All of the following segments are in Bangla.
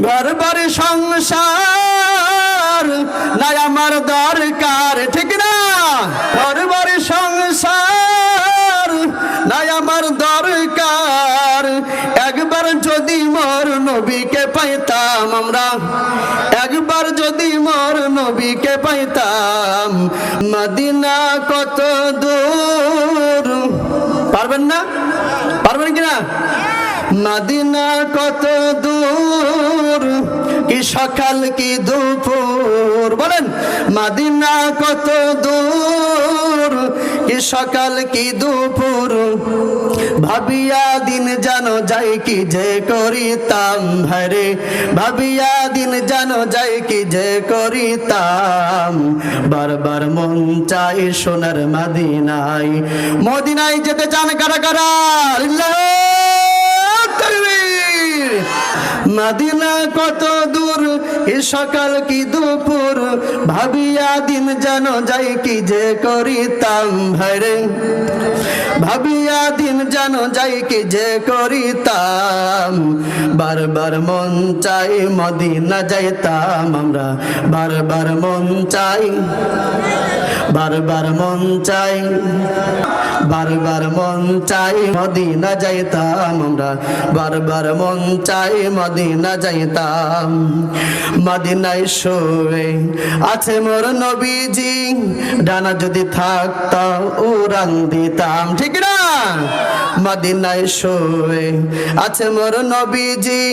ঘর বাড়ি সংসার নাই আমার দরকার, ঠিক না? ঘর বাড়ি সংসার নাই আমার দরকার, একবার যদি মোর নবীকে পাইতাম আমরা, একবার যদি মোর নবীকে পাইতাম। মদিনা কত দূর, পারবেন না? পারবেন কিনা? মদিনা কত দূর, কি সকাল কি দুপুর, বলেন মদিনা কত দূর, কি সকাল কি দুপুর, ভাবিয়া দিন জানো যাই কি যে করিতাম, হরে ভাবিয়া দিন জানো যাই কি যে করিতাম। বারবার মন চাই সোনার মদিনায়, মদিনায় যেতে চান কারা কারা? মদিনা কত দূর, এ সকাল কি দুপুর, ভাবিয়া দিন জানো যাই কি যে করিতাম, হরে ভাবিয়া দিন জানো যাই কি যে করিতাম। বারবার মন চাই মদিনা যাইতাম আমরা, বারবার মন চাই, বারবার মন চাই, বারবার মন চাই মদিনা যাইতাম আমরা, বারবার মন চাই মদিনা যাইতাম। মদিনায় শুয়ে আছে মোর নবীজি, ডানা যদি থাকতো উড়ান দিতাম, ঠিক না? মদিনায় শুয়ে আছে মোর নবীজি,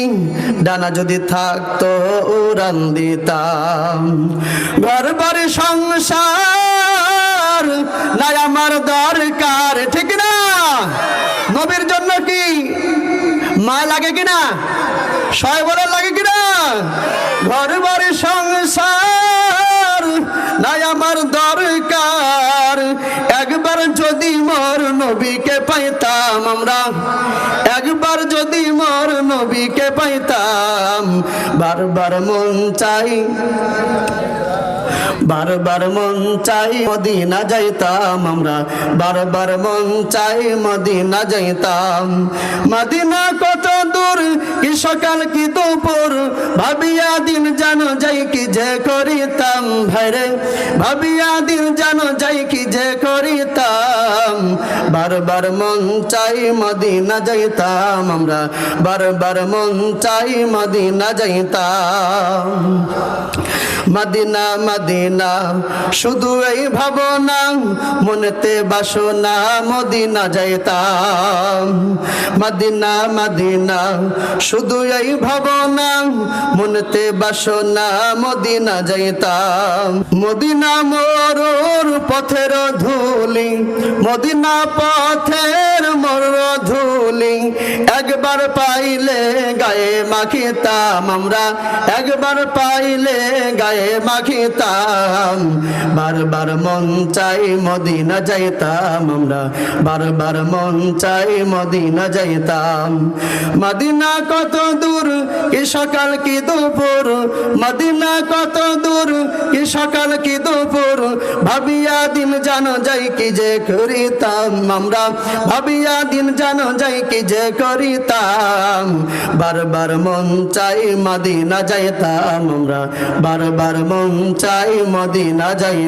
ডানা যদি থাকতো উড়ান দিতাম। ঘর বাড়ি সংসার নাই আমার দরকার, ঠিক না? নবীর জন্য কি মায় লাগে কিনা? সবাই বলে লাগে কিনা? ঘর বাড়ি সংসার নাই আমার দরকার, একবার যদি মোর নবীকে পাইতাম আমরা, একবার যদি মোর নবীকে পাইতাম। বারবার মন চাই, বারবার মন চাই মদিনা যাইতাম আমরা, বারবার মন চাই মদিনা যাইতাম। মদিনা কত দূর, কি সকাল কি দুপুর, ভাবিয়া দিন জানো যাই কি যে করিতাম, ভাইরে ভাবিয়া দিন জানো যাই কি যে করিতাম। বারবার মন চাই মদিনা যাইতাম আমরা, বারবার মন চাই মদিনা যাইতাম। মদিনা মদিনা শুধু এই ভাবনা, মনেতে বাসনা মদিনা যাইতাম। মদিনা মদিনা শুধু এই ভাবনা, মনেতে বাসনা মদিনা যাইতাম। মদিনা মোর পথের ধুলি, মদিনা পথের মোর ধুলি, একবার পাইলে গায়ে মাখিতাম আমরা, একবার পাইলে গায়ে মাখিতাম। বারবার মন চাই মদিনা যাইতাম আমরা, বারবার মন চাই মদিনা যাইতাম। মদিনা কত দূর, কি সকাল কি দুপুর, মদিনা কত দূর, কি সকাল কি দুপুর, ভাবিয়া দিন জানো যাই কি যে করিতাম আমরা, ভাবিয়া দিন জানো যাই কি যে করিতাম। বারবার মন চাই মদিনা যাইতাম আমরা, বারবার মন চাই মদিনা যাইতাম।